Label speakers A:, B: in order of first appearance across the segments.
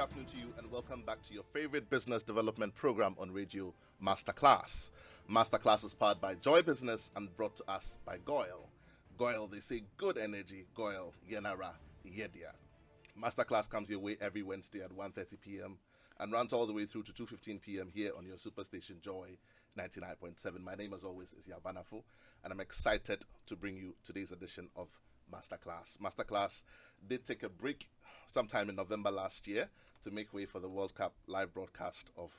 A: afternoon to you, and welcome back to your favorite business development program on radio, Masterclass. Masterclass is powered by Joy Business and brought to us by Goyle. Goyle, they say good energy. Goyle, Yenara, Yedia. Masterclass comes your way every Wednesday at 1:30 p.m. and runs all the way through to 2:15 p.m. here on your superstation Joy 99.7. My name, as always, is Yaw Barnafo, and I'm excited to bring you today's edition of Masterclass. Masterclass did take a break sometime in November last year to make way for the World Cup live broadcast of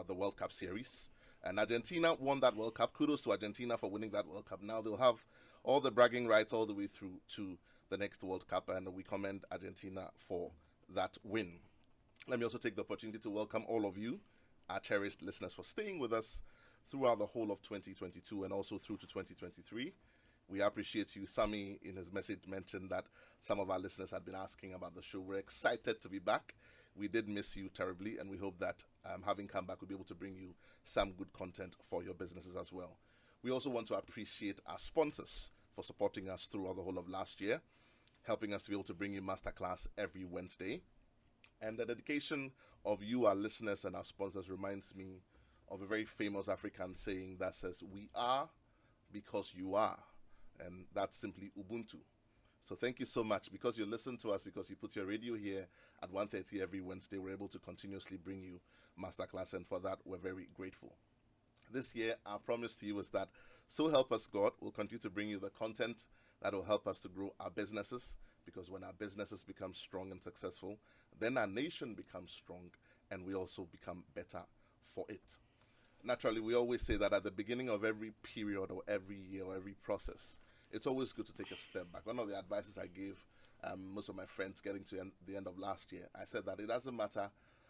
A: the World Cup series. And Argentina won that World Cup. Kudos to Argentina for winning that World Cup. Now they'll have all the bragging rights all the way through to the next World Cup, and we commend Argentina for that win. Let me also take the opportunity to welcome all of you, our cherished listeners, for staying with us throughout the whole of 2022 and also through to 2023. We appreciate you. Sami, in his message, mentioned that some of our listeners had been asking about the show. We're excited to be back. We did miss you terribly, and we hope that having come back, we'll be able to bring you some good content for your businesses as well. We also want to appreciate our sponsors for supporting us throughout the whole of last year, helping us to be able to bring you Masterclass every Wednesday. And the dedication of you, our listeners, and our sponsors reminds me of a very famous African saying that says, "We are because you are." And that's simply Ubuntu. So thank you so much. Because you listen to us, because you put your radio here at 1:30 every Wednesday, we're able to continuously bring you Masterclass, and for that, we're very grateful. This year, our promise to you is that, so help us God, we'll continue to bring you the content that will help us to grow our businesses, because when our businesses become strong and successful, then our nation becomes strong, and we also become better for it. Naturally, we always say that at the beginning of every period or every year or every process, it's always good to take a step back. One of the advices I gave most of my friends getting to the end of last year, I said that it doesn't matter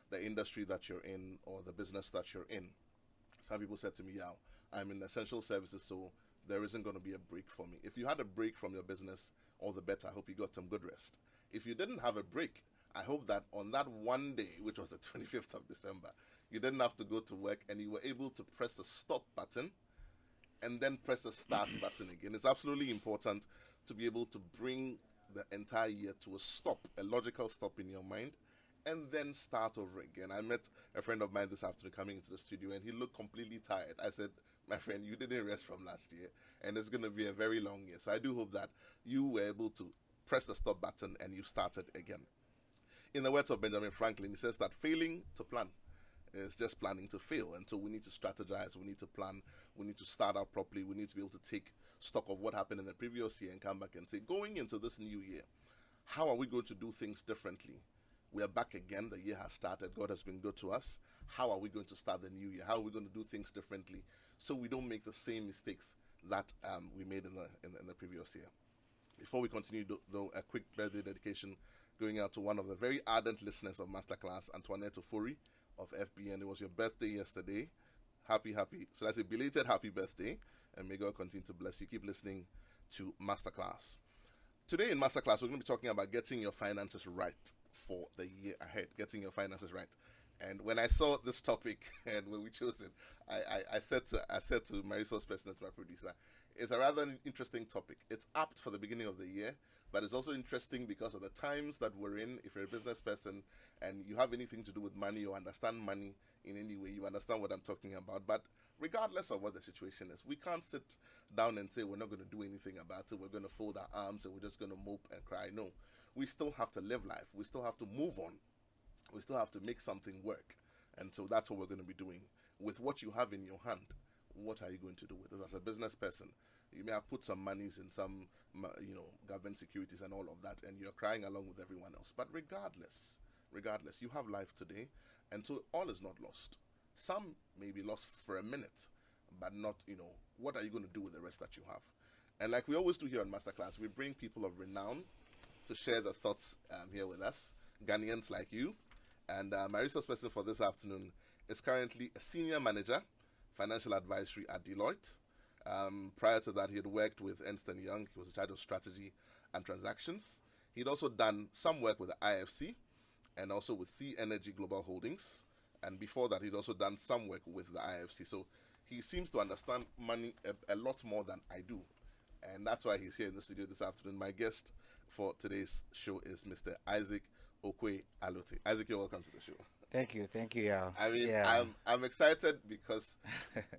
A: the industry that you're in or the business that you're in. Some people said to me, "Yeah, I'm in essential services, so there isn't going to be a break for me." If you had a break from your business, all the better. I hope you got some good rest. If you didn't have a break, I hope that on that one day, which was the 25th of December, you didn't have to go to work and you were able to press the stop button and then press the start button again. It's absolutely important to be able to bring the entire year to a stop, a logical stop in your mind, and then start over again. I met a friend of mine this afternoon coming into the studio, and he looked completely tired. I said, "My friend, you didn't rest from last year, and it's going to be a very long year." So I do hope that you were able to press the stop button and you started again. In the words of Benjamin Franklin, he says that failing to plan is just planning to fail. And so we need to strategize, we need to plan, we need to start out properly, we need to be able to take stock of what happened in the previous year and come back and say, going into this new year, how are we going to do things differently? We are back again, the year has started, God has been good to us. How are we going to start the new year? How are we going to do things differently so we don't make the same mistakes that we made in the previous year? Before we continue, though, a quick birthday dedication going out to one of the very ardent listeners of Masterclass, Antoinette Ofori of FBN. It was your birthday yesterday. Happy, so that's a belated happy birthday, and may God continue to bless you. Keep listening to Masterclass. Today in Masterclass, we're going to be talking about getting your finances right for the year ahead, getting your finances right. And when I saw this topic and when we chose it, I said to Marisol's president, my producer, it's a rather interesting topic. It's apt for the beginning of the year, but it's also interesting because of the times that we're in. If you're a business person and you have anything to do with money or understand money in any way, you understand what I'm talking about. But regardless of what the situation is, we can't sit down and say we're not going to do anything about it. We're going to fold our arms and we're just going to mope and cry. No, we still have to live life. We still have to move on. We still have to make something work. And so that's what we're going to be doing. With what you have in your hand, what are you going to do with it? As a business person, you may have put some monies in some, government securities and all of that, and you're crying along with everyone else. But regardless, you have life today, and so all is not lost. Some may be lost for a minute, but not, what are you going to do with the rest that you have? And like we always do here on Masterclass, we bring people of renown to share their thoughts here with us, Ghanaians like you. And my resource person for this afternoon is currently a senior manager, financial advisory at Deloitte. Prior to that, he had worked with Ernst & Young. He was in charge of strategy and transactions. He'd also done some work with the IFC and also with Sea Energy Global Holdings. And before that, he'd also done some work with the IFC. So he seems to understand money a lot more than I do. And that's why he's here in the studio this afternoon. My guest for today's show is Mr. Isaac Ocquaye Allotey. Isaac, you're welcome to the show.
B: Thank you, Yaw.
A: I mean,
B: Yeah.
A: I'm excited because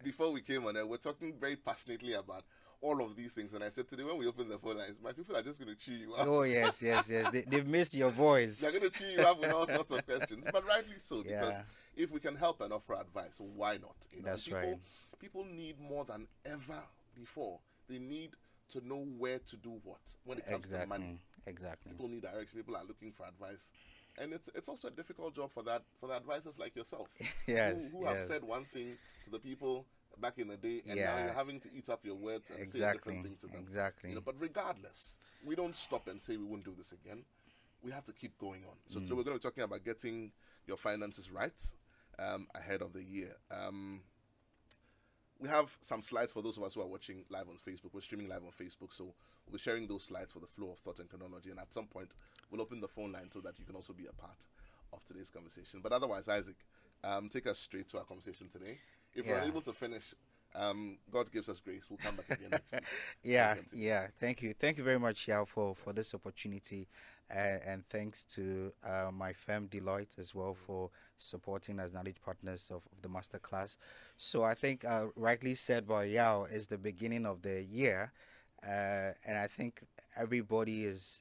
A: before we came on air, we're talking very passionately about all of these things, and I said today when we open the phone lines, my people are just going to chew you up.
B: Oh yes. They've missed your voice.
A: They're going to chew you up with all sorts of questions, but rightly so, because
B: Yeah.
A: if we can help and offer advice, why not?
B: That's
A: people,
B: right.
A: People need more than ever before. They need to know where to do what when it comes to money.
B: Exactly.
A: People need direction. People are looking for advice, and it's also a difficult job for the advisors like yourself,
B: Yes.
A: who have said one thing to the people back in the day, and now you're having to eat up your words and say a different thing to them.
B: Exactly.
A: But regardless, we don't stop and say we won't do this again. We have to keep going on. So today we're going to be talking about getting your finances right ahead of the year. We have some slides for those of us who are watching live on Facebook. We're streaming live on Facebook, so we'll be sharing those slides for the flow of thought and chronology. And at some point, we'll open the phone line so that you can also be a part of today's conversation. But otherwise, Isaac, take us straight to our conversation today. If we're unable to finish, God gives us grace. We'll come back again next week.
B: Yeah. Thank you very much, Yaw, for this opportunity, and thanks to my firm Deloitte as well for supporting as knowledge partners of the masterclass. So I think rightly said by Yaw, is the beginning of the year, and I think everybody is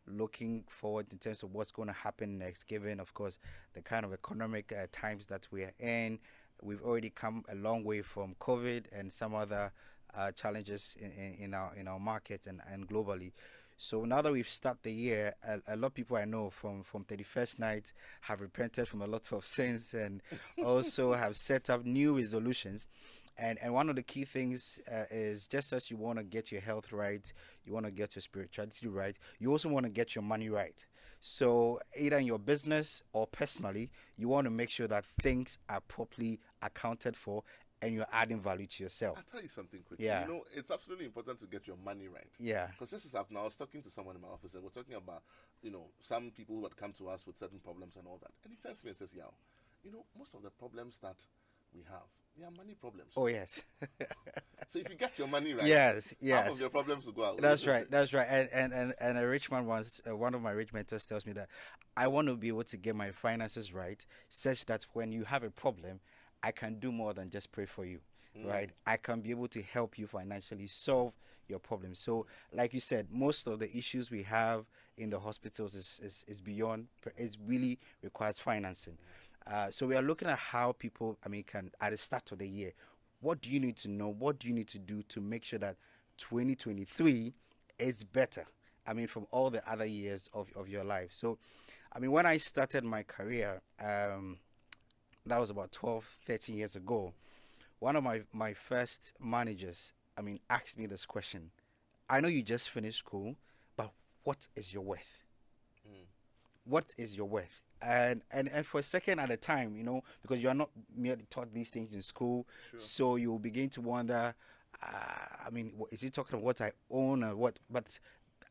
B: looking forward in terms of what's going to happen next, given, of course, the kind of economic times that we are in. We've already come a long way from COVID and some other challenges in our market and globally. So now that we've started the year, a lot of people I know from 31st night have repented from a lot of sins and also have set up new resolutions. And one of the key things is, just as you want to get your health right, you want to get your spirituality right, you also want to get your money right. So either in your business or personally, you want to make sure that things are properly accounted for and you're adding value to yourself.
A: I'll tell you something quickly.
B: Yeah.
A: It's absolutely important to get your money right.
B: Yeah.
A: Because this is happening. I was talking to someone in my office and we're talking about, some people who had come to us with certain problems and all that. And he turns to me and says, yeah, most of the problems that we have, they are money problems.
B: Oh, yes.
A: So if you get your money right,
B: yes,
A: half of your problems will go out.
B: That's right. And a rich man once, one of my rich mentors tells me that I want to be able to get my finances right, such that when you have a problem, I can do more than just pray for you, right? I can be able to help you financially solve your problem. So, like you said, most of the issues we have in the hospitals is beyond, it really requires financing. So we are looking at how people, can, at the start of the year, what do you need to know? What do you need to do to make sure that 2023 is better? From all the other years of your life. So, when I started my career, that was about 12, 13 years ago, one of my first managers, asked me this question. I know you just finished school, but what is your worth? What is your worth? And for a second at a time, because you are not merely taught these things in school, so you will begin to wonder, is he talking about what I own or what? But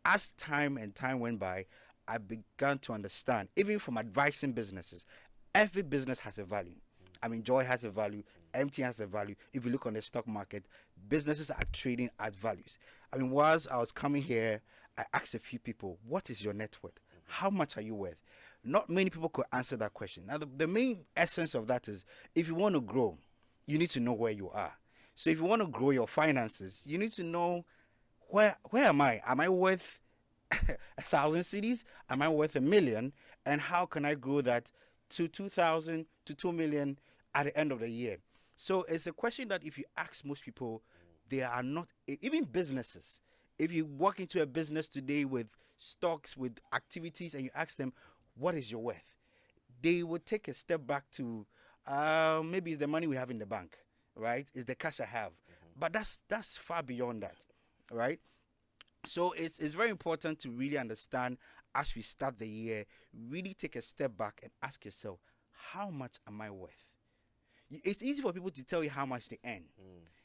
B: as time went by, I began to understand, even from advising businesses, every business has a value. Joy has a value, MT has a value. If you look on the stock market, businesses are trading at values. Whilst I was coming here, I asked a few people, what is your net worth? How much are you worth? Not many people could answer that question. Now, the main essence of that is, if you want to grow, you need to know where you are. So if you want to grow your finances, you need to know, where am I? Am I worth 1,000 cities? Am I worth 1 million? And how can I grow that to 2,000 to 2 million at the end of the year? So it's a question that if you ask most people, they are not, even businesses. If you walk into a business today with stocks, with activities, and you ask them, what is your worth? They would take a step back to, maybe it's the money we have in the bank, right? It's the cash I have. But that's far beyond that, right? So it's very important to really understand, as we start the year, really take a step back and ask yourself, how much am I worth? It's easy for people to tell you how much they earn.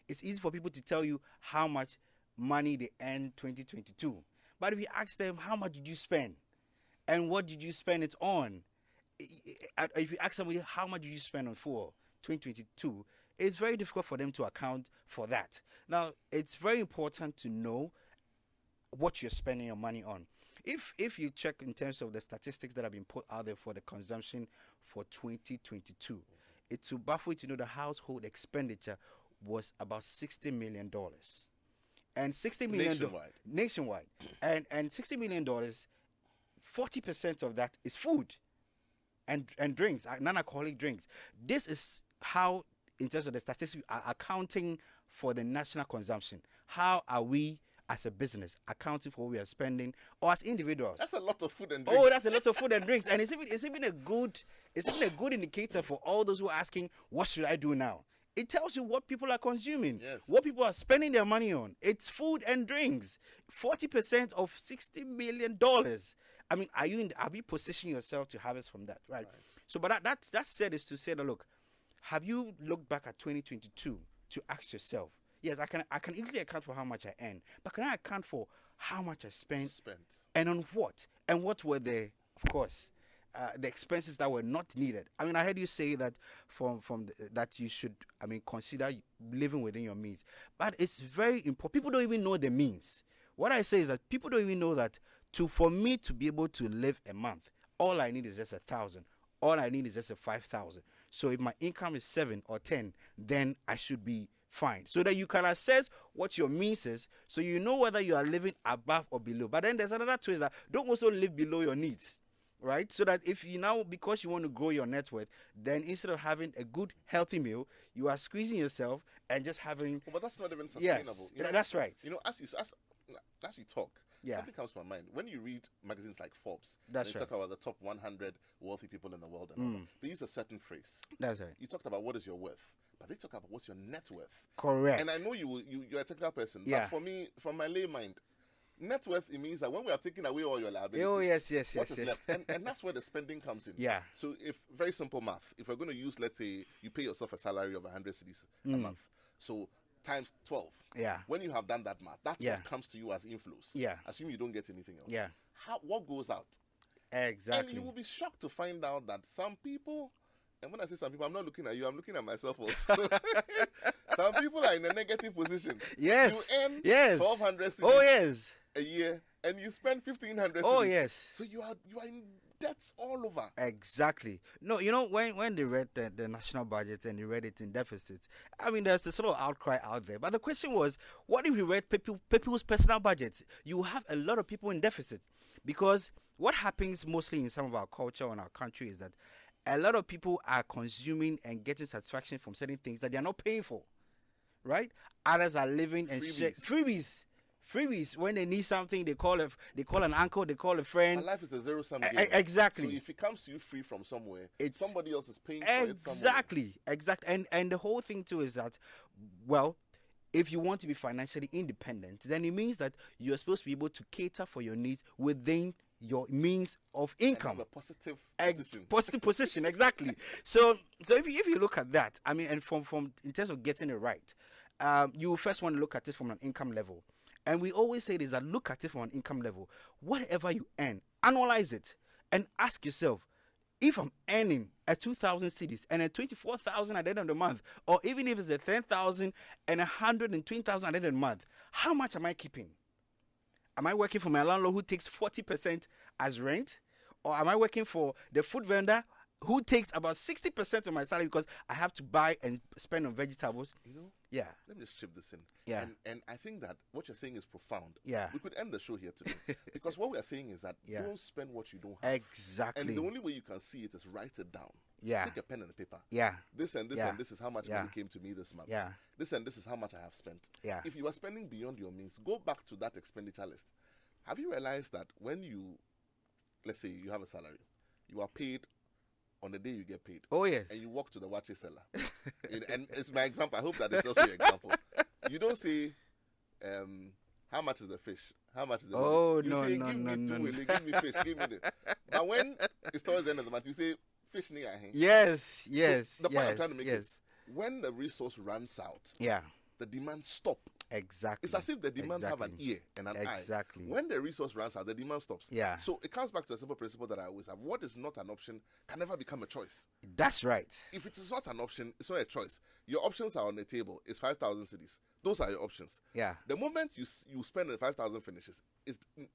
B: It's easy for people to tell you how much money they earned 2022. But if you ask them, how much did you spend? And what did you spend it on? If you ask somebody, how much did you spend on for 2022? It's very difficult for them to account for that. Now, it's very important to know what you're spending your money on. if you check in terms of the statistics that have been put out there for the consumption for 2022, it will baffle you to know the household expenditure was about $60 million. And $60 million nationwide. And $60 million, 40% of that is food and drinks, non-alcoholic drinks. This is how, in terms of the statistics, are accounting for the national consumption. How are we as a business accounting for what we are spending, or as individuals?
A: That's a lot of food and drinks.
B: Oh, that's a lot of food and drinks, and it's even a good indicator for all those who are asking, what should I do now? It tells you what people are consuming, what people are spending their money on. It's food and drinks. 40% of $60 million. I mean, have you positioned yourself to harvest from that, right? So, but that said is to say that, look, have you looked back at 2022 to ask yourself, yes, I can easily account for how much I earn, but can I account for how much I spent and on what? And what were the expenses that were not needed? I mean, I heard you say that that you should, consider living within your means, but it's very important. People don't even know the means. What I say is that people don't even know that for me to be able to live a month, all I need is just 1,000. All I need is just 5,000. So if my income is 7 or 10, then I should be fine. So that you can assess what your means is, so you know whether you are living above or below. But then there's another twist, that don't also live below your needs, right? So that if you now, because you want to grow your net worth, then instead of having a good, healthy meal, you are squeezing yourself and just having...
A: But that's not even sustainable.
B: Yes, that's right.
A: You know, as you talk, something comes to my mind. When you read magazines like Forbes, they talk about the top 100 wealthy people in the world, and all that, they use a certain phrase.
B: That's right.
A: You talked about what is your worth, but they talk about what's your net worth.
B: Correct.
A: And I know you're a technical person, but for me, from my lay mind, net worth, it means that when we have taken away all your liabilities, what is left? And that's where the spending comes in.
B: Yeah.
A: So very simple math, if we're going to use, let's say, you pay yourself a salary of 100 cedis a month, so times 12.
B: Yeah.
A: When you have done that math, that's what comes to you as inflows.
B: Yeah.
A: Assume you don't get anything else.
B: Yeah.
A: What goes out?
B: Exactly.
A: And you will be shocked to find out that some people, and when I say some people, I'm not looking at you, I'm looking at myself also. Some people are in a negative position.
B: Yes.
A: You earn 1,200 cedis a year, and you spend 1,500 cedis.
B: Oh, yes.
A: So you are in debts all over.
B: Exactly. No, you know, when they read the national budget and they read it in deficit, I mean, there's a sort of outcry out there. But the question was, what if you read people's personal budgets? You have a lot of people in deficit. Because what happens mostly in some of our culture and our country is that a lot of people are consuming and getting satisfaction from certain things that they are not paying for, right? Others are living and freebies. When they need something, they call an uncle, they call a friend.
A: And life is a zero-sum game.
B: Exactly.
A: So if it comes to you free from somewhere, somebody else is paying for it somewhere.
B: Exactly. And the whole thing too is that, well, if you want to be financially independent, then it means that you're supposed to be able to cater for your needs within your means of income.
A: And have a positive position.
B: Positive position, exactly. So if you look at that, I mean, and from in terms of getting it right, you first want to look at it from an income level. And we always say this, that look at it from an income level. Whatever you earn, analyze it and ask yourself, if I'm earning a 2,000 cedis and a 24,000 at the end of the month, or even if it's a 10,000 and 120,000 at the end of the month, how much am I keeping? Am I working for my landlord who takes 40% as rent? Or am I working for the food vendor who takes about 60% of my salary because I have to buy and spend on vegetables?
A: You know?
B: Yeah.
A: Let me just chip this in.
B: Yeah.
A: And I think that what you're saying is profound.
B: Yeah.
A: We could end the show here today. Because what we are saying is that don't spend what you don't have.
B: Exactly.
A: And the only way you can see it is write it down.
B: Yeah.
A: Take a pen and a paper.
B: Yeah.
A: This and this and this is how much money came to me this month.
B: Yeah.
A: This and this is how much I have spent.
B: Yeah.
A: If you are spending beyond your means, go back to that expenditure list. Have you realized that when let's say you have a salary, you are paid on the day you get paid.
B: Oh, yes.
A: And you walk to the watch seller. And it's my example. I hope that it's also your example. You don't say, how much is the fish? How much is the
B: money?
A: You say, give me fish, give me this. But when it's towards the end of the month, you say, fish near hand.
B: Yes.
A: So the point I'm trying to make is, when the resource runs out, the demand stop.
B: Exactly.
A: It's as if the demands have an ear and an eye.
B: Exactly.
A: When the resource runs out, the demand stops.
B: Yeah.
A: So it comes back to a simple principle that I always have. What is not an option can never become a choice.
B: That's right.
A: If it is not an option, it's not a choice. Your options are on the table. It's 5,000 cedis, Those are your options.
B: Yeah.
A: The moment you spend the 5,000 finishes,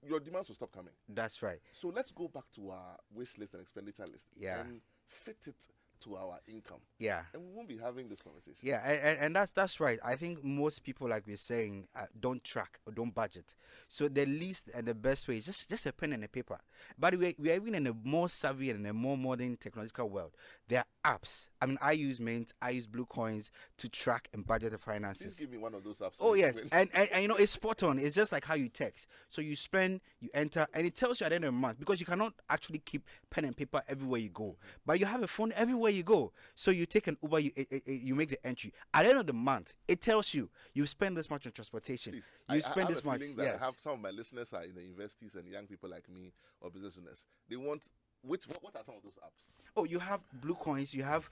A: your demands will stop coming.
B: That's right.
A: So let's go back to our wish list and expenditure list.
B: Yeah.
A: And fit it to our income.
B: Yeah.
A: And we won't be having this conversation.
B: Yeah, and that's right. I think most people, like we're saying, don't track or don't budget. So the least and the best way is just a pen and a paper. But we are even in a more savvy and a more modern technological world. There are apps. I mean, I use Mint, I use Blue Coins to track and budget the finances.
A: Please give me one of those apps.
B: Oh yes, and you know, it's spot on. It's just like how you text. So you spend, you enter, and it tells you at the end of the month, because you cannot actually keep pen and paper everywhere you go. But you have a phone everywhere you go. So you take an Uber, you make the entry. At the end of the month, it tells you spend this much on transportation.
A: Please,
B: you spend this much.
A: That
B: Yes.
A: I have some of my listeners are in the universities and young people like me or business owners. They want what are some of those apps?
B: Oh, you have Blue Coins, you have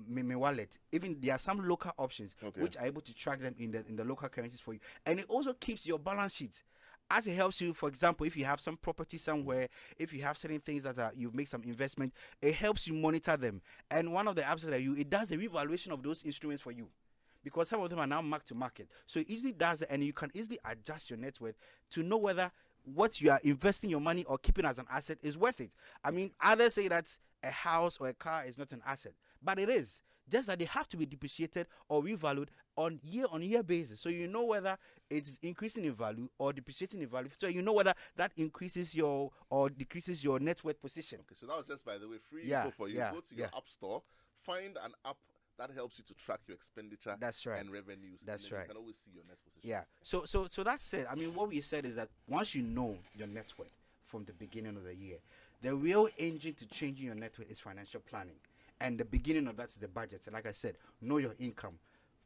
B: Me Wallet. Even there are some local options which are able to track them in the local currencies for you, and it also keeps your balance sheet. As it helps you, for example, if you have some property somewhere, if you have certain things that you've made some investment, it helps you monitor them. And one of the apps that it does a revaluation of those instruments for you, because some of them are now marked to market. So it easily does it, and you can easily adjust your net worth to know whether what you are investing your money or keeping as an asset is worth it. I mean, others say that a house or a car is not an asset, but it is. Just that they have to be depreciated or revalued on year basis. So you know whether it's increasing in value or depreciating in value. So you know whether that increases your or decreases your net worth position.
A: Okay, so that was just, by the way, free info for you. Go to your app store, find an app that helps you to track your expenditure.
B: That's right.
A: And revenues.
B: That's right.
A: You can always see your net position.
B: Yeah. So that's it. I mean, what we said is that once you know your net worth from the beginning of the year, the real engine to changing your net worth is financial planning. And the beginning of that is the budget. So like I said, know your income,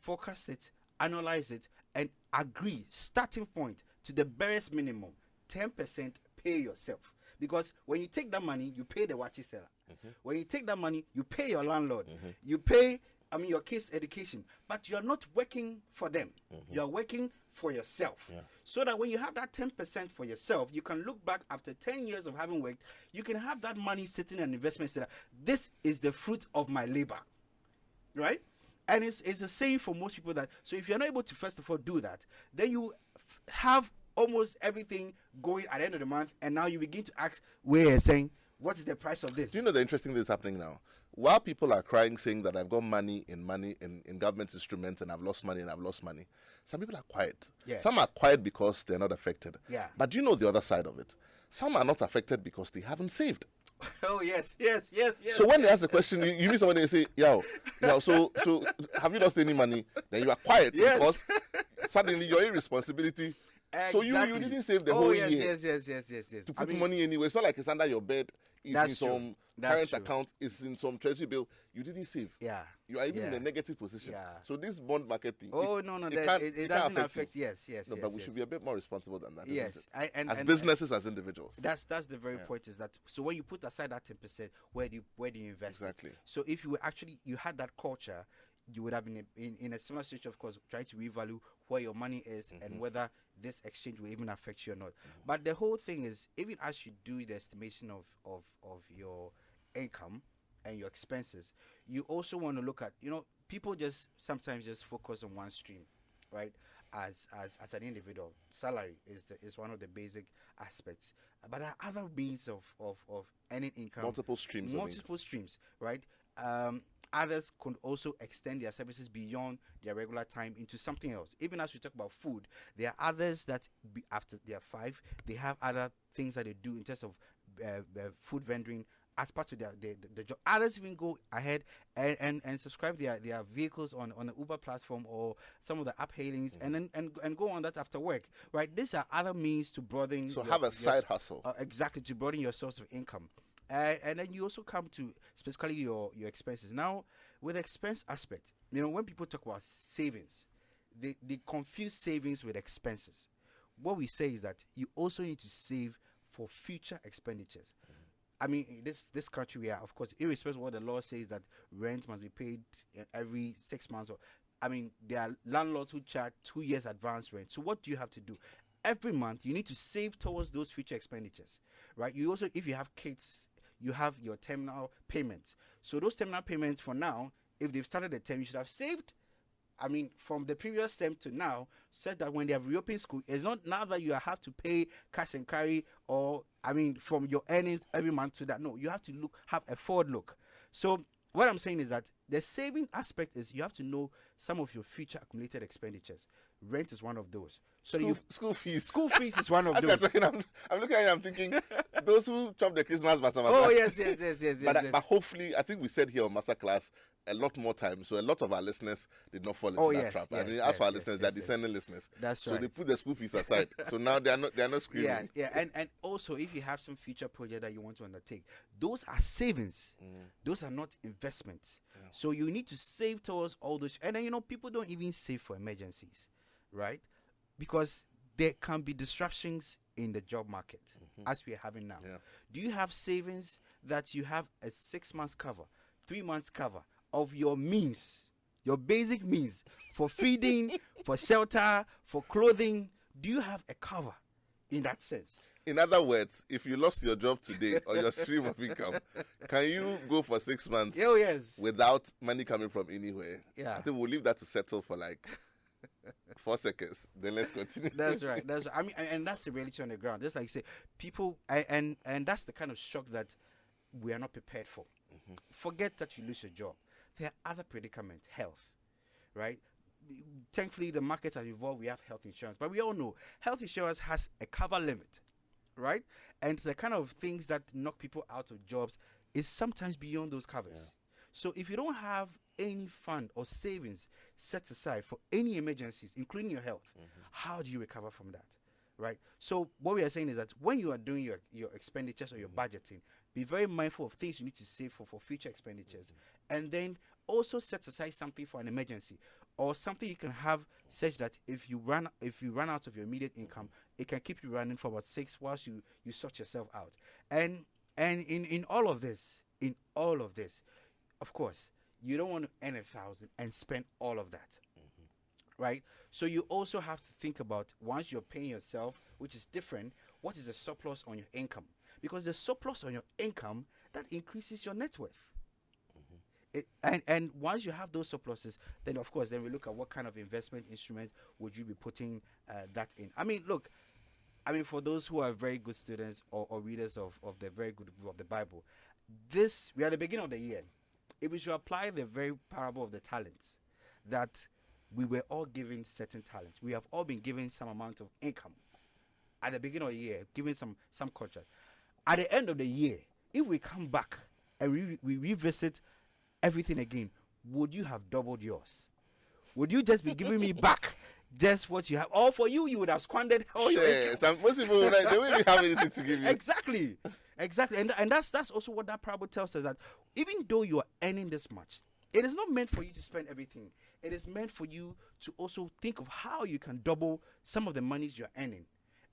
B: forecast it, analyze it, and agree, starting point, to the barest minimum, 10% pay yourself. Because when you take that money, you pay the watchy seller. When you take that money, you pay your landlord. You pay, your kids' education. But you're not working for them. You're working for yourself. So that when you have that 10% for yourself, you can look back after 10 years of having worked, you can have that money sitting in an investment, say that this is the fruit of my labor. Right? And it's the same for most people that, so if you're not able to first of all do that, then you have almost everything going at the end of the month, and now you begin to ask, saying, what is the price of this?
A: Do you know the interesting thing that's happening now? While people are crying, saying that I've got money in government instruments and I've lost money, some people are quiet.
B: Yeah.
A: Some are quiet because they're not affected.
B: Yeah.
A: But do you know the other side of it? Some are not affected because they haven't saved.
B: Oh, yes.
A: So when they ask the question, you meet someone and they say, yo, so have you lost any money? Then you are quiet because suddenly your irresponsibility.
B: Exactly.
A: So you didn't save the whole year.
B: Yes.
A: To put money anywhere. It's not like it's under your bed. It's in some current account. It's in some treasury bill. You didn't save.
B: Yeah.
A: You are even in a negative position.
B: Yeah.
A: So this bond market thing.
B: Oh, no. It doesn't affect. Yes.
A: No, but we should be a bit more responsible than that.
B: Yes.
A: As businesses, as individuals.
B: That's the very point, is that, so when you put aside that 10%, where do you invest?
A: Exactly.
B: So if you you had that culture, you would have been in a similar situation, of course, trying to revalue where your money is and whether this exchange will even affect you or not. But the whole thing is, even as you do the estimation of your income and your expenses, you also want to look at, people sometimes just focus on one stream, right? As an individual, salary is one of the basic aspects, but there are other means of earning income.
A: Multiple streams,
B: right? Others could also extend their services beyond their regular time into something else. Even as we talk about food, there are others that after they are 5, they have other things that they do in terms of food vending as part of the job. Others even go ahead and subscribe their vehicles on the Uber platform or some of the app hailings and go on that after work. Right? These are other means to broaden.
A: So have a side hustle.
B: Exactly, to broaden your source of income. And then you also come to specifically your expenses. Now, with the expense aspect, when people talk about savings, they confuse savings with expenses. What we say is that you also need to save for future expenditures. I mean, in this country, we are, of course, irrespective of what the law says, that rent must be paid every 6 months. There are landlords who charge 2 years advance rent. So what do you have to do? Every month, you need to save towards those future expenditures, right? You also, if you have kids, you have your terminal payments. So those terminal payments, for now, if they've started the term, you should have saved I mean, from the previous term to now, said that when they have reopened school, it's not now that you have to pay cash and carry, or I mean, from your earnings every month to that. No, you have to have a forward look. So what I'm saying is that the saving aspect is you have to know some of your future accumulated expenditures. Rent is one of those. So
A: school fees.
B: School fees is one of
A: As
B: those.
A: you're talking, I'm looking at you, I'm thinking, those who chop the Christmas basama.
B: Oh, yes.
A: But hopefully, I think we said here on Masterclass a lot more times, so a lot of our listeners did not fall into that trap. I mean, as for our listeners, they're descending listeners.
B: That's
A: right.
B: So
A: they put the school fees aside. So now they're not screaming.
B: Yeah. And also, if you have some future project that you want to undertake, those are savings. Those are not investments. Yeah. So you need to save towards all those. And then, people don't even save for emergencies, right? Because there can be disruptions in the job market, as we are having now. Yeah. Do you have savings that you have a 6 months cover, 3 months cover of your means, your basic means for feeding, for shelter, for clothing? Do you have a cover in that sense?
A: In other words, if you lost your job today or your stream of income, can you go for 6 months without money coming from anywhere?
B: Yeah.
A: I think we'll leave that to settle for like 4 seconds. Then let's continue.
B: That's right. I mean, and that's the reality on the ground. Just like you say, people, and that's the kind of shock that we are not prepared for. Forget that you lose your job. There are other predicaments, health, right? Thankfully, the markets have evolved. We have health insurance, but we all know health insurance has a cover limit, right? And the kind of things that knock people out of jobs is sometimes beyond those covers. Yeah. So if you don't have any fund or savings set aside for any emergencies, including your health, how do you recover from that, right? So what we are saying is that when you are doing your expenditures or your budgeting, be very mindful of things you need to save for future expenditures, and then also set aside something for an emergency or something you can have such that if you run out of your immediate income, it can keep you running for about 6 whilst you sort yourself out. And in all of this, of course, you don't want to earn 1,000 and spend all of that, right? So you also have to think about, once you're paying yourself, which is different, what is the surplus on your income? Because the surplus on your income, that increases your net worth. And once you have those surpluses, then of course, then we look at what kind of investment instrument would you be putting that in. I mean, look, for those who are very good students or readers of the very good book of the Bible, we are at the beginning of the year. If we should apply the very parable of the talents, that we were all given certain talents. We have all been given some amount of income at the beginning of the year, given some contract. At the end of the year, if we come back and we revisit everything again, would you have doubled yours? Would you just be giving me back just what you have? Or for you would have squandered all your income.
A: Most people, they won't even have anything to give you.
B: Exactly. And that's also what that parable tells us, that even though you are earning this much, it is not meant for you to spend everything. It is meant for you to also think of how you can double some of the monies you're earning.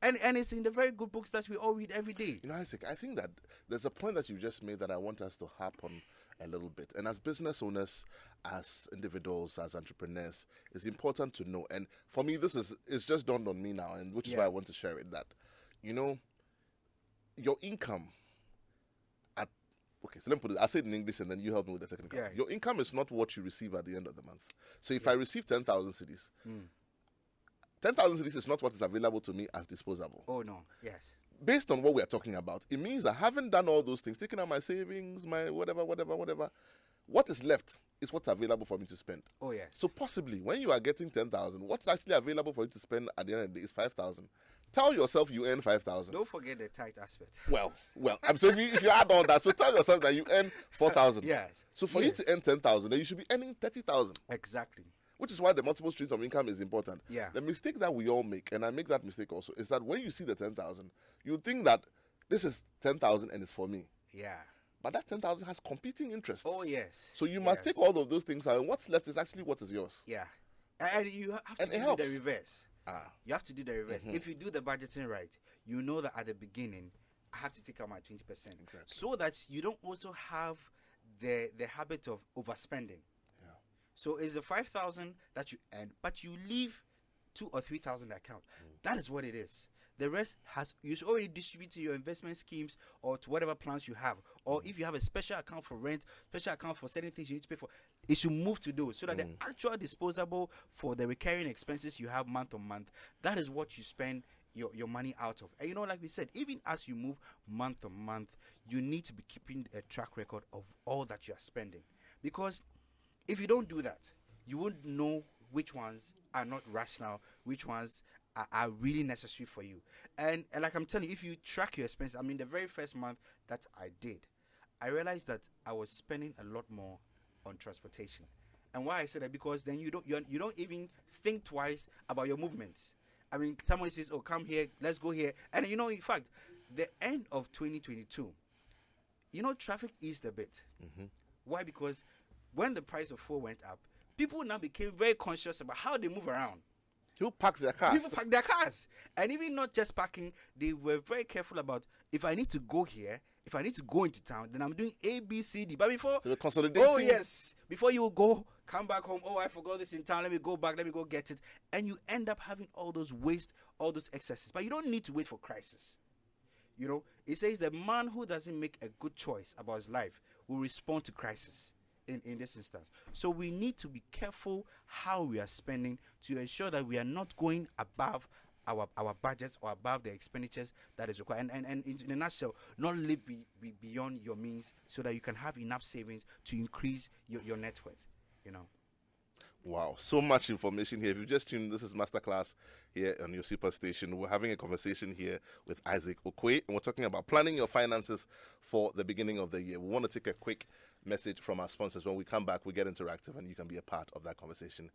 B: And it's in the very good books that we all read every day.
A: Isaac, I think that there's a point that you just made that I want us to harp on a little bit. And as business owners, as individuals, as entrepreneurs, it's important to know. And for me, it's just dawned on me now, and which is why I want to share it, that, your income so let me put it, I'll say it in English and then you help me with the technical. Yeah. Your income is not what you receive at the end of the month. So if I receive 10,000 cedis, 10,000 cedis is not what is available to me as disposable.
B: Oh, no. Yes.
A: Based on what we are talking about, it means I haven't done all those things, taken out my savings, my whatever. What is left is what's available for me to spend.
B: Oh, yes.
A: So possibly, when you are getting 10,000, what's actually available for you to spend at the end of the day is 5,000. Tell yourself you earn 5,000.
B: Don't forget the tight aspect.
A: Well. So if you add all that, so tell yourself that you earn 4,000.
B: Yes.
A: So for you to earn 10,000, then you should be earning 30,000.
B: Exactly.
A: Which is why the multiple streams of income is important.
B: Yeah.
A: The mistake that we all make, and I make that mistake also, is that when you see the 10,000, you think that this is 10,000 and it's for me.
B: Yeah.
A: But that 10,000 has competing interests.
B: Oh, yes.
A: So you must take all of those things out, and what's left is actually what is yours.
B: Yeah. And you have to do the reverse. You have to do the reverse. If you do the budgeting right, you know that at the beginning, I have to take out my 20%.
A: Exactly.
B: So that you don't also have the habit of overspending. Yeah. So it's the 5,000 that you earn, but you leave 2,000 or 3,000 account. That is what it is. The rest has you should already distribute to your investment schemes or to whatever plans you have. Or if you have a special account for rent, special account for certain things you need to pay for, it should move to those so that the actual disposable for the recurring expenses you have month on month, that is what you spend your money out of. And like we said, even as you move month on month, you need to be keeping a track record of all that you are spending. Because if you don't do that, you won't know which ones are not rational, which ones are really necessary for you. And like I'm telling you, if you track your expenses, the very first month that I did, I realized that I was spending a lot more on transportation. And why I say that, because then you don't even think twice about your movements. Someone says, "Oh, come here, let's go here," and in fact, the end of 2022, traffic eased a bit. Why? Because when the price of fuel went up, people now became very conscious about how they move around.
A: People park their cars.
B: And even not just parking, they were very careful about, if I need to go here, if I need to go into town, then I'm doing A, B, C, D. But before,
A: they were consolidating.
B: Oh yes, before you go, come back home. Oh, I forgot this in town. Let me go back. Let me go get it. And you end up having all those waste, all those excesses. But you don't need to wait for crisis. It says the man who doesn't make a good choice about his life will respond to crisis. In this instance, so we need to be careful how we are spending to ensure that we are not going above our budgets or above the expenditures that is required. And in a nutshell, not live beyond your means, so that you can have enough savings to increase your net worth.
A: Wow, so much information here. If you just tuned, this is Masterclass here on your Superstation. We're having a conversation here with Isaac Ocquaye, and we're talking about planning your finances for the beginning of the year. We want to take a quick message from our sponsors. When we come back, we get interactive and you can be a part of that conversation.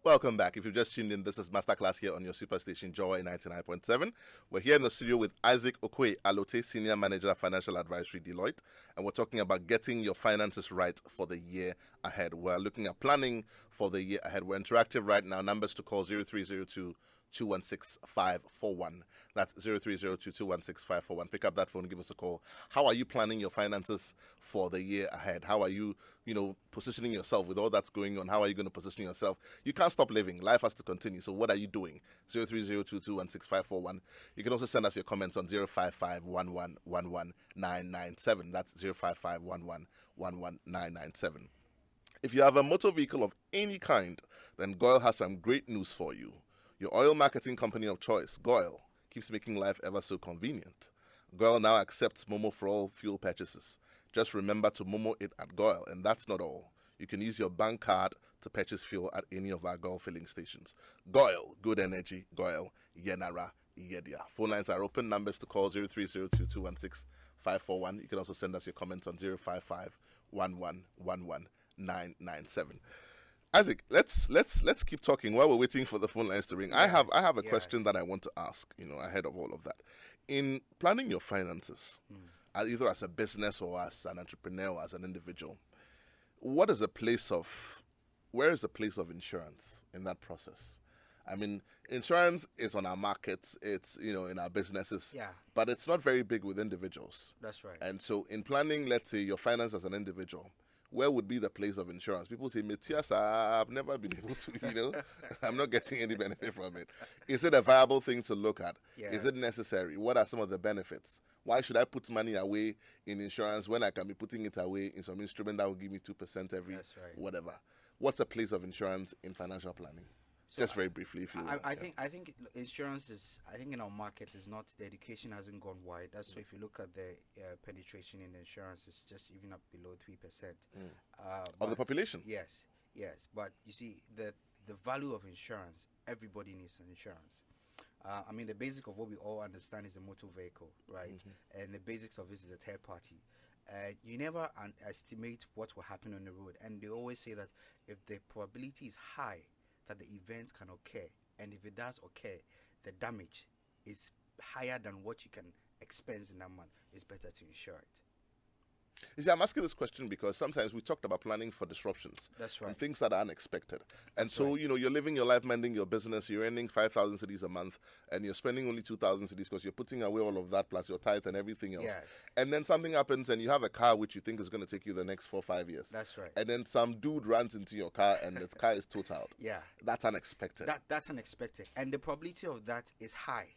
A: Welcome back. If you've just tuned in, this is Masterclass here on your Superstation, Joy 99.7. We're here in the studio with Isaac Ocquaye, Allotey, Senior Manager, Financial Advisory, Deloitte, and we're talking about getting your finances right for the year ahead. We're looking at planning for the year ahead. We're interactive right now. Numbers to call 0302 216 541. That's 0302 216 541. Pick up that phone, give us a call. How are you planning your finances for the year ahead? How are you, positioning yourself with all that's going on? How are you going to position yourself? You can't stop living. Life has to continue. So what are you doing? 0302 216 541. You can also send us your comments on 055 997. That's 055 997. If you have a motor vehicle of any kind, then Goyle has some great news for you. Your oil marketing company of choice, Goyle, keeps making life ever so convenient. Goyle now accepts Momo for all fuel purchases. Just remember to Momo it at Goyle, and that's not all. You can use your bank card to purchase fuel at any of our Goyle filling stations. Goyle, good energy, Goyle, Yenara, Yedia. Phone lines are open. Numbers to call 0302 216 541. You can also send us your comments on 055 997. Isaac, let's keep talking while we're waiting for the phone lines to ring. Yes, I have a question that I want to ask, ahead of all of that. In planning your finances, either as a business or as an entrepreneur or as an individual, where is the place of insurance in that process? Insurance is on our markets, it's, in our businesses, but it's not very big with individuals.
B: That's right.
A: And so in planning, let's say, your finance as an individual, where would be the place of insurance? People say, Matthias, I've never been able to, I'm not getting any benefit from it. Is it a viable thing to look at?
B: Yes.
A: Is it necessary? What are some of the benefits? Why should I put money away in insurance when I can be putting it away in some instrument that will give me 2% every whatever? What's the place of insurance in financial planning? So just very briefly, if you will.
B: I think insurance is, in our market is not, the education hasn't gone wide. That's why if you look at the penetration in insurance, it's just even up below 3%.
A: Of the population?
B: Yes. But you see, the value of insurance, everybody needs an insurance. The basic of what we all understand is a motor vehicle, right? Mm-hmm. And the basics of this is a third party. You never estimate what will happen on the road. And they always say that if the probability is high that the event can occur, and if it does occur, the damage is higher than what you can expense in that month, it's better to insure it.
A: You see, I'm asking this question because sometimes we talked about planning for disruptions.
B: That's right.
A: And things that are unexpected. And
B: That's
A: so,
B: right.
A: you're living your life, mending your business, you're earning 5,000 cities a month, and you're spending only 2,000 cities because you're putting away all of that plus your tithe and everything else.
B: Yes.
A: And then something happens and you have a car which you think is going to take you the next 4 or 5 years.
B: That's right.
A: And then some dude runs into your car and the car is totaled.
B: Yeah.
A: That's unexpected.
B: That's unexpected. And the probability of that is high.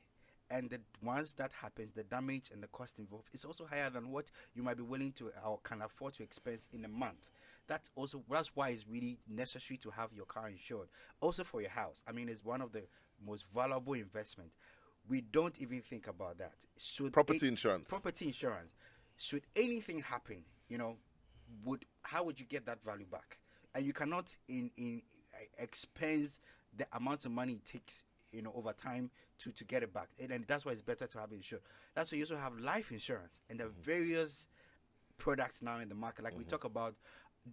B: And once that happens, the damage and the cost involved is also higher than what you might be willing to or can afford to expense in a month. That's why it's really necessary to have your car insured. Also for your house. I mean, it's one of the most valuable investment. We don't even think about that.
A: Property insurance.
B: Property insurance. Should anything happen, how would you get that value back? And you cannot expense the amount of money it takes over time to get it back. And that's why it's better to have insurance. That's why you also have life insurance and the various products now in the market. Like we talk about,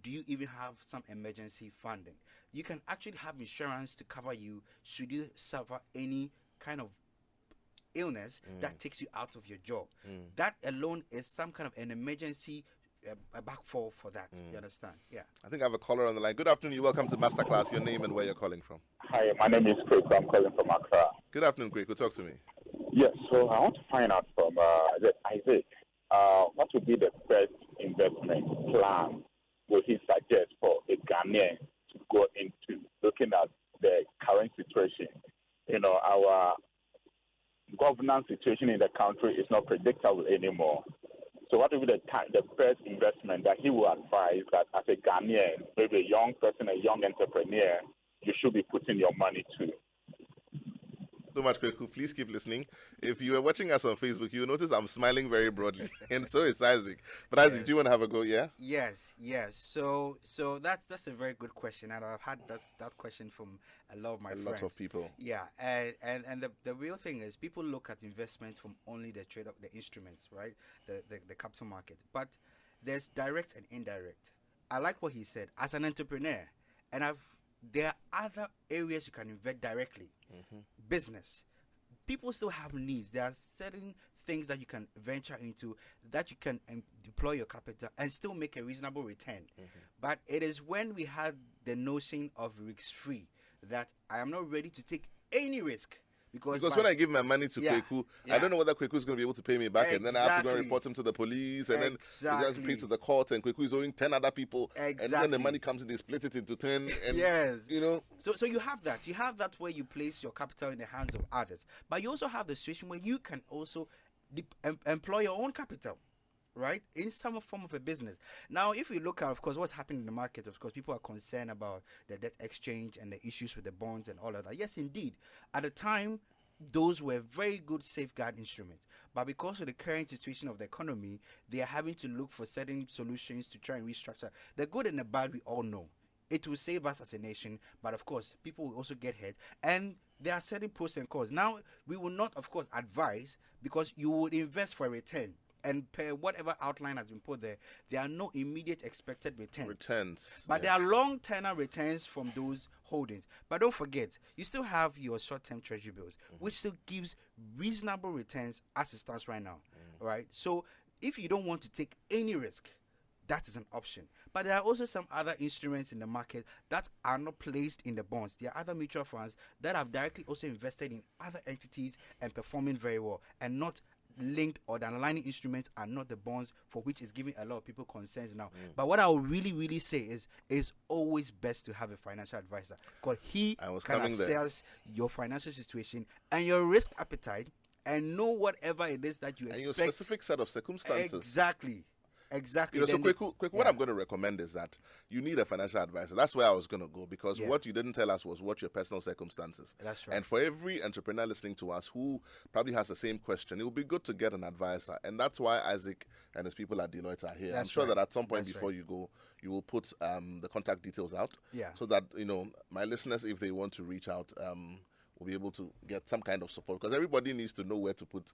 B: do you even have some emergency funding? You can actually have insurance to cover you should you suffer any kind of illness that takes you out of your job. That alone is some kind of an emergency a backfall for that. You understand? Yeah.
A: I think I have a caller on the line. Good afternoon. You're welcome to Masterclass. Your name and where you're calling from.
C: Hi, my name is Craig. I'm calling from Accra.
A: Good afternoon, Craig. Talk to me.
C: Yes, so I want to find out from Isaac, what would be the best investment plan would he suggest for a Ghanaian to go into, looking at the current situation? Our governance situation in the country is not predictable anymore. So what would be the best investment that he will advise that as a Ghanaian, maybe a young person, a young entrepreneur, you should be putting your money to?
A: So much, Kweku. Please keep listening. If you are watching us on Facebook, you'll notice I'm smiling very broadly, and so is Isaac. But Isaac, do you want to have a go? Yeah.
B: Yes. So that's a very good question, and I've had that question from a lot of my friends.
A: A lot of people.
B: Yeah, and the real thing is people look at investments from only the trade of the instruments, right? The capital market, but there's direct and indirect. I like what he said as an entrepreneur, and there are other areas you can invest directly. Business. People still have needs. There are certain things that you can venture into that you can deploy your capital and still make a reasonable return. But it is when we had the notion of risk-free that I am not ready to take any risk. Because
A: when I give my money to Kweku, I don't know whether Kweku is going to be able to pay me back, and then I have to go and report him to the police, and then he has to pay to the court, and Kweku is owing 10 other people, and then the money comes in, they split it into 10, and
B: yes,
A: So
B: you have that. You have that where you place your capital in the hands of others, but you also have the situation where you can also employ your own capital, right, in some form of a business. Now, if we look at, of course, what's happening in the market, of course, people are concerned about the debt exchange and the issues with the bonds and all of that. Yes, indeed. At the time, those were very good safeguard instruments. But because of the current situation of the economy, they are having to look for certain solutions to try and restructure. The good and the bad, we all know. It will save us as a nation, but of course, people will also get hurt. And there are certain pros and cons. Now, we will not, of course, advise because you would invest for a return. And per whatever outline has been put there, there are no immediate expected returns. But there are long-term returns from those holdings. But don't forget, you still have your short-term treasury bills, which still gives reasonable returns as it stands right now. Right? So if you don't want to take any risk, that is an option. But there are also some other instruments in the market that are not placed in the bonds. There are other mutual funds that have directly also invested in other entities and performing very well, and not linked, or the underlying instruments are not the bonds, for which is giving a lot of people concerns now. But what I would really say is it's always best to have a financial advisor, because he can assess your financial situation and your risk appetite and know whatever it is that you expect.
A: And your specific set of circumstances.
B: Exactly.
A: So quick, what I'm going to recommend is that you need a financial advisor. That's where I was going to go, because what you didn't tell us was what your personal circumstances.
B: That's right.
A: And for every entrepreneur listening to us who probably has the same question, it would be good to get an advisor. And that's why Isaac and his people at Deloitte are here. I'm sure that at some point before you go, you will put the contact details out. So that, my listeners, if they want to reach out, will be able to get some kind of support, because everybody needs to know where to put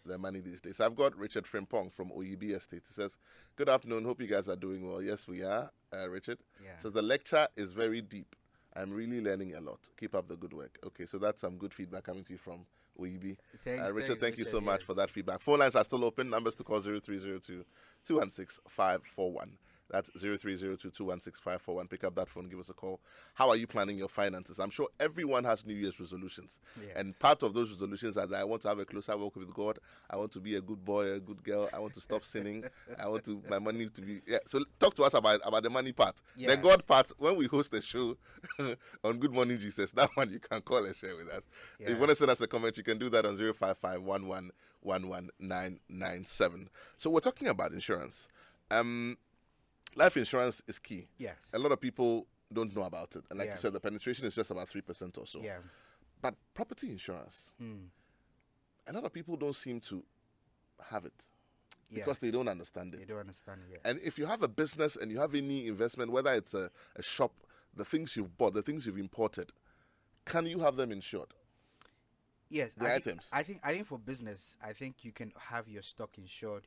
A: their money these days. I've got Richard Frimpong from OEB Estate. He says, good afternoon, hope you guys are doing well. Yes, we are, Richard. So the lecture is very deep. I'm really learning a lot. Keep up the good work. Okay, so that's some good feedback coming to you from will you be?
B: Thanks,
A: Richard, thank you so
B: Richard,
A: much
B: yes.
A: for that feedback. Phone lines are still open. Numbers to call 0302 216 541. That's 0302 216 541. Pick up that phone, give us a call. How are you planning your finances? I'm sure everyone has New Year's resolutions.
B: Yeah.
A: And part of those resolutions are that I want to have a closer walk with God. I want to be a good boy, a good girl. I want to stop sinning. I want to my money to be. Yeah. So talk to us about the money part. The
B: Yes.
A: God part, when we host a show on Good Morning Jesus, that one you can call and share with us. If you want to send us a comment, you can do that on 055 111 So we're talking about insurance. Life insurance is key.
B: Yes.
A: A lot of people don't know about it. And like
B: Yeah.
A: you said, the penetration is just about 3% or so.
B: Yeah.
A: But property insurance, a lot of people don't seem to have it because they don't understand it.
B: They don't understand it.
A: And if you have a business and you have any investment, whether it's a shop, the things you've bought, the things you've imported, can you have them insured?
B: Yes,
A: The items.
B: I think for business, I think you can have your stock insured,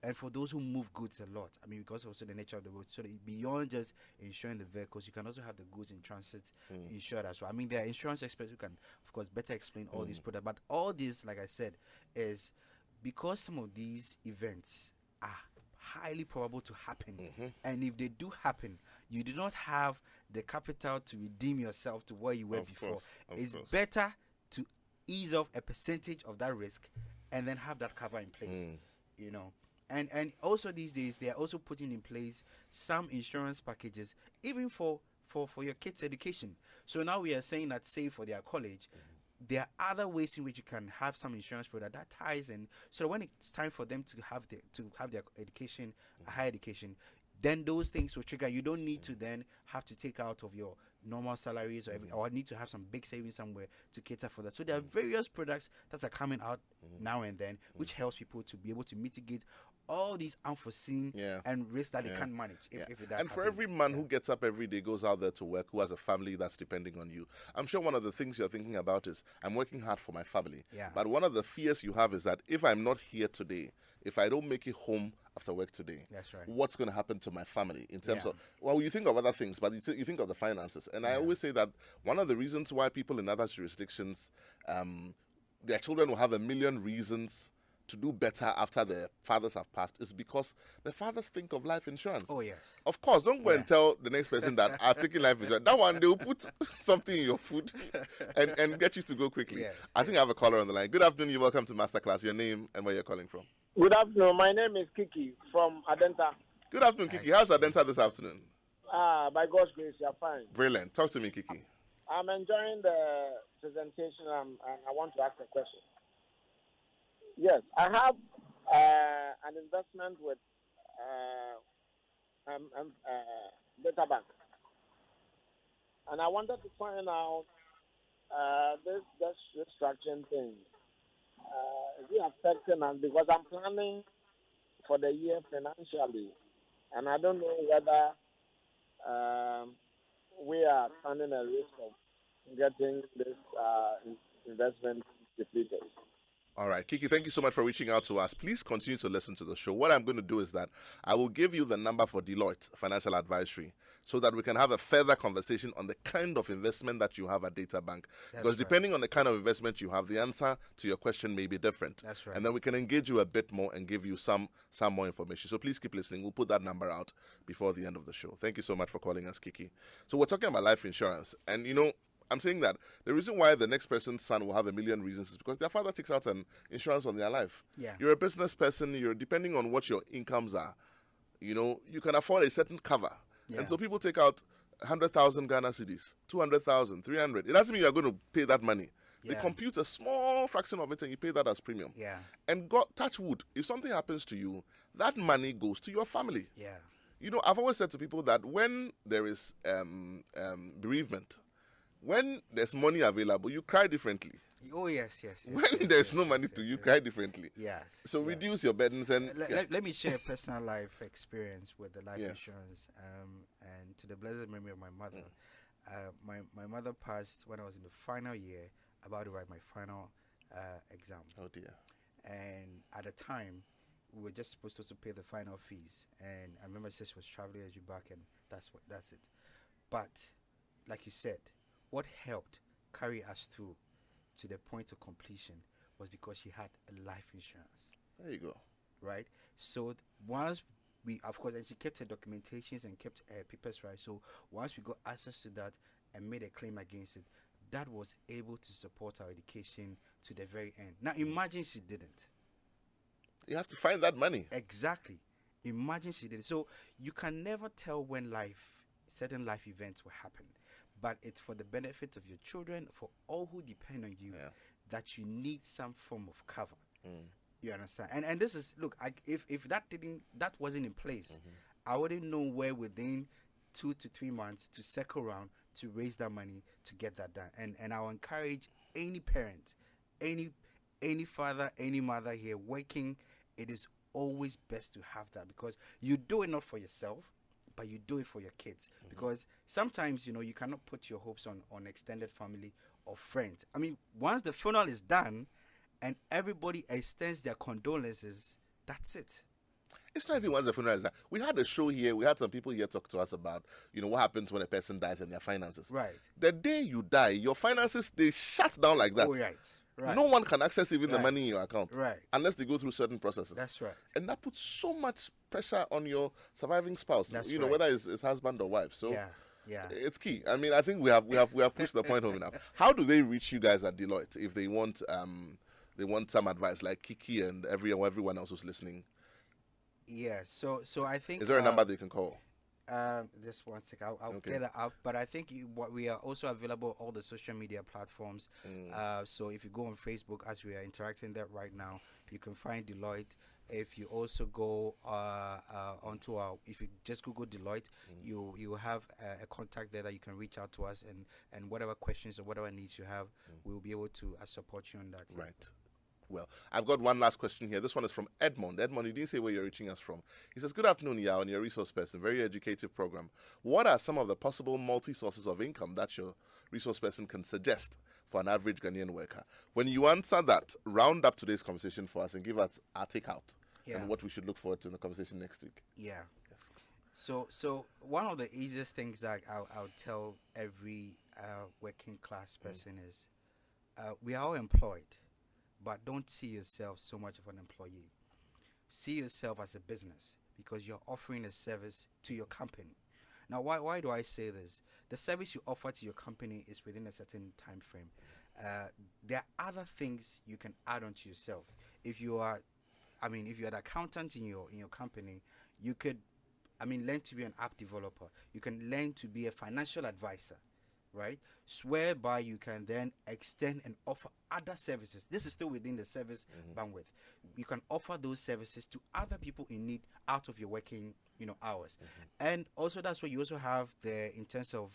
B: and for those who move goods a lot, I mean, because also the nature of the road, so that beyond just insuring the vehicles, you can also have the goods in transit insured as well. I mean, there are insurance experts who can, of course, better explain all these products. But all this, like I said, is because some of these events are highly probable to happen, and if they do happen, you do not have the capital to redeem yourself to where you were before. It's better to ease off a percentage of that risk and then have that cover in place, you know. And also these days they are also putting in place some insurance packages even for your kids' education. So now we are saying that, say, for their college, there are other ways in which you can have some insurance product that ties in, so when it's time for them to have their education, a higher education, then those things will trigger. You don't need to then have to take out of your normal salaries or need to have some big savings somewhere to cater for that. So there are various products that are coming out now and then, which helps people to be able to mitigate all these unforeseen and risks that they can't manage if it does
A: and for
B: happen.
A: every man who gets up every day, goes out there to work, who has a family that's depending on you, I'm sure one of the things you're thinking about is, I'm working hard for my family.
B: Yeah.
A: But one of the fears you have is that if I'm not here today, if I don't make it home after work today,
B: That's right.
A: what's going to happen to my family in terms of, well, you think of other things, but you think of the finances. And I always say that one of the reasons why people in other jurisdictions, their children will have a million reasons to do better after their fathers have passed is because the fathers think of life insurance.
B: Oh, yes.
A: Of course, don't go and tell the next person that I've taken life insurance. That one, they will put something in your food and get you to go quickly.
B: Yes.
A: I think I have a caller on the line. Good afternoon. You're welcome to Masterclass. Your name and where you're calling from.
D: Good afternoon. My name is Kiki from Adenta.
A: Good afternoon, Kiki. How's Adenta this afternoon?
D: By God's grace, you're fine.
A: Brilliant. Talk to me, Kiki.
D: I'm enjoying the presentation and I want to ask a question. Yes, I have an investment with Data Bank. And I wanted to find out this restructuring thing. Is it affecting us? Because I'm planning for the year financially. And I don't know whether we are running a risk of getting this investment depleted.
A: All right, Kiki, thank you so much for reaching out to us. Please continue to listen to the show. What I'm going to do is that I will give you the number for Deloitte Financial Advisory so that we can have a further conversation on the kind of investment that you have at Data Bank. Because depending on the kind of investment you have, the answer to your question may be different.
B: That's right.
A: And then we can engage you a bit more and give you some more information. So please keep listening. We'll put that number out before the end of the show. Thank you so much for calling us, Kiki. So we're talking about life insurance. And, you know, I'm saying that the reason why the next person's son will have a million reasons is because their father takes out an insurance on their life.
B: Yeah.
A: You're a business person. You're depending on what your incomes are. You know, you can afford a certain cover.
B: Yeah.
A: And so people take out 100,000 Ghana cedis, 200,000, 300. It doesn't mean you're going to pay that money. They
B: Yeah.
A: compute a small fraction of it and you pay that as premium.
B: Yeah.
A: And God, touch wood, if something happens to you, that money goes to your family.
B: Yeah.
A: You know, I've always said to people that when there is bereavement, when there's money available, you cry differently.
B: Oh, yes.
A: When there's no money to you, cry differently.
B: Yes.
A: So
B: yes.
A: reduce your burdens and
B: Let me share a personal life experience with the life
A: Yes.
B: insurance. And to the blessed memory of my mother. My mother passed when I was in the final year, about to write my final exam.
A: Oh dear.
B: And at the time, we were just supposed to also pay the final fees. And I remember she was traveling as you back, and that's it. But like you said, what helped carry us through to the point of completion was because she had a life insurance.
A: There you go.
B: Right? So once we, of course, and she kept her documentations and kept her papers right. So once we got access to that and made a claim against it, that was able to support our education to the very end. Now imagine she didn't.
A: You have to find that money.
B: Exactly. Imagine she did it. So you can never tell when certain life events will happen. But it's for the benefit of your children, for all who depend on you, that you need some form of cover. You understand? And this is, look, if that wasn't in place, I wouldn't know where within 2 to 3 months to circle around to raise that money to get that done. And I'll encourage any parent, any father, any mother here working, it is always best to have that, because you do it not for yourself, but you do it for your kids. Because sometimes, you cannot put your hopes on extended family or friends. I mean, once the funeral is done and everybody extends their condolences, that's it.
A: It's not even once the funeral is done. We had a show here. We had some people here talk to us about, what happens when a person dies and their finances.
B: Right.
A: The day you die, your finances, they shut down like that.
B: Oh, right. Right.
A: No one can access even the money in your account.
B: Right.
A: Unless they go through certain processes.
B: That's right.
A: And that puts so much pressure on your surviving spouse.
B: That's
A: right.
B: Right.
A: Whether it's husband or wife. So
B: yeah.
A: It's key. I mean, I think we have pushed the point home enough. How do they reach you guys at Deloitte if they want some advice, like Kiki and everyone else who's listening?
B: Yeah. So I think,
A: is there a number they can call?
B: Just one sec. I'll get it out. But I think we are also available on all the social media platforms. So if you go on Facebook, as we are interacting there right now, you can find Deloitte. If you also go onto if you just Google Deloitte, you will have a contact there that you can reach out to us, and whatever questions or whatever needs you have, we will be able to support you on that.
A: Right. Well, I've got one last question here. This one is from Edmond. Edmond, you didn't say where you're reaching us from. He says, good afternoon, Yaw, and your resource person. Very educative program. What are some of the possible multi-sources of income that your resource person can suggest for an average Ghanaian worker? When you answer that, round up today's conversation for us and give us our takeout and what we should look forward to in the conversation next week.
B: Yeah. Yes. So one of the easiest things that I'll tell every working class person is we are all employed. But don't see yourself so much of an employee. See yourself as a business, because you're offering a service to your company. Now, why do I say this? The service you offer to your company is within a certain time frame. There are other things you can add on to yourself. If you're an accountant in your company, you could, learn to be an app developer. You can learn to be a financial advisor. Right, whereby you can then extend and offer other services. This is still within the service bandwidth. You can offer those services to other people in need out of your working, hours. And also that's where you also have in terms of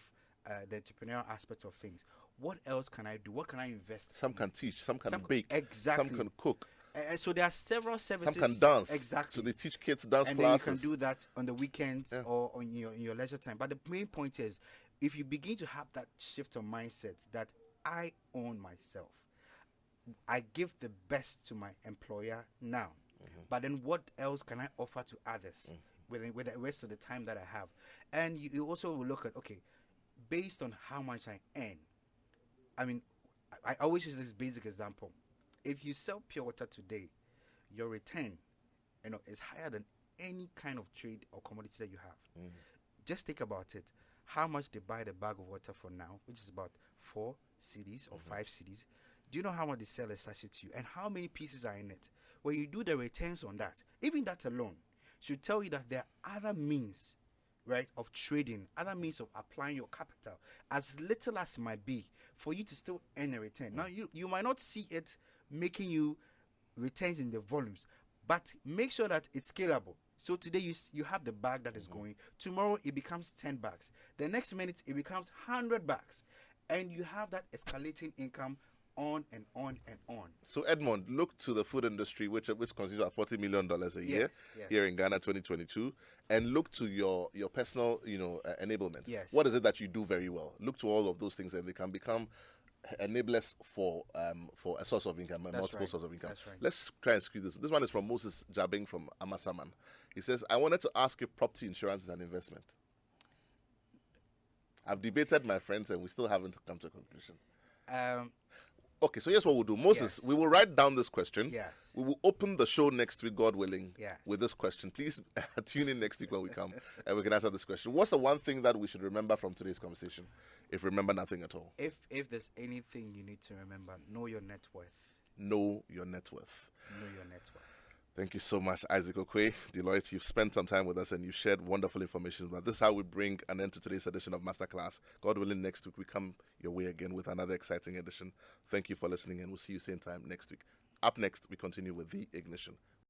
B: the entrepreneurial aspect of things. What else can I do? What can I invest?
A: Some can teach, some can bake,
B: exactly.
A: Some can cook.
B: And so there are several services.
A: Some can dance.
B: Exactly.
A: So they teach kids dance
B: and
A: classes.
B: And then you can do that on the weekends or on your leisure time. But the main point is, if you begin to have that shift of mindset that I own myself, I give the best to my employer now, but then what else can I offer to others with the rest of the time that I have? And you also will look at, okay, based on how much I earn. I always use this basic example. If you sell pure water today, your return, is higher than any kind of trade or commodity that you have. Just think about it. How much they buy the bag of water for now, which is about 4 cedis or 5 cedis. Do you know how much they sell a sachet to you, and how many pieces are in it? When you do the returns on that, even that alone should tell you that there are other means, right, of trading, other means of applying your capital, as little as it might be, for you to still earn a return. Now, you might not see it making you returns in the volumes, but make sure that it's scalable. So today you have the bag that is going. Tomorrow it becomes 10 bags. The next minute it becomes 100 bags. And you have that escalating income on and on and on.
A: So Edmond, look to the food industry, which constitutes about $40 million a year here in Ghana 2022, and look to your personal enablement.
B: Yes.
A: What is it that you do very well? Look to all of those things, and they can become enablers for a source of income, multiple sources of income.
B: That's right.
A: Let's try and squeeze this. This one is from Moses Jabing from Amasaman. He says, I wanted to ask if property insurance is an investment. I've debated my friends and we still haven't come to a conclusion. Okay, so here's what we'll do. Moses,
B: Yes.
A: we will write down this question.
B: Yes.
A: We will open the show next week, God willing,
B: Yes.
A: with this question. Please tune in next week when we come and we can answer this question. What's the one thing that we should remember from today's conversation, if remember nothing at all?
B: If there's anything you need to remember, know your net worth.
A: Know your net worth.
B: Know your net worth.
A: Thank you so much, Isaac Ocquaye, Deloitte. You've spent some time with us and you've shared wonderful information. But this is how we bring an end to today's edition of Masterclass. God willing, next week we come your way again with another exciting edition. Thank you for listening, and we'll see you same time next week. Up next, we continue with The Ignition.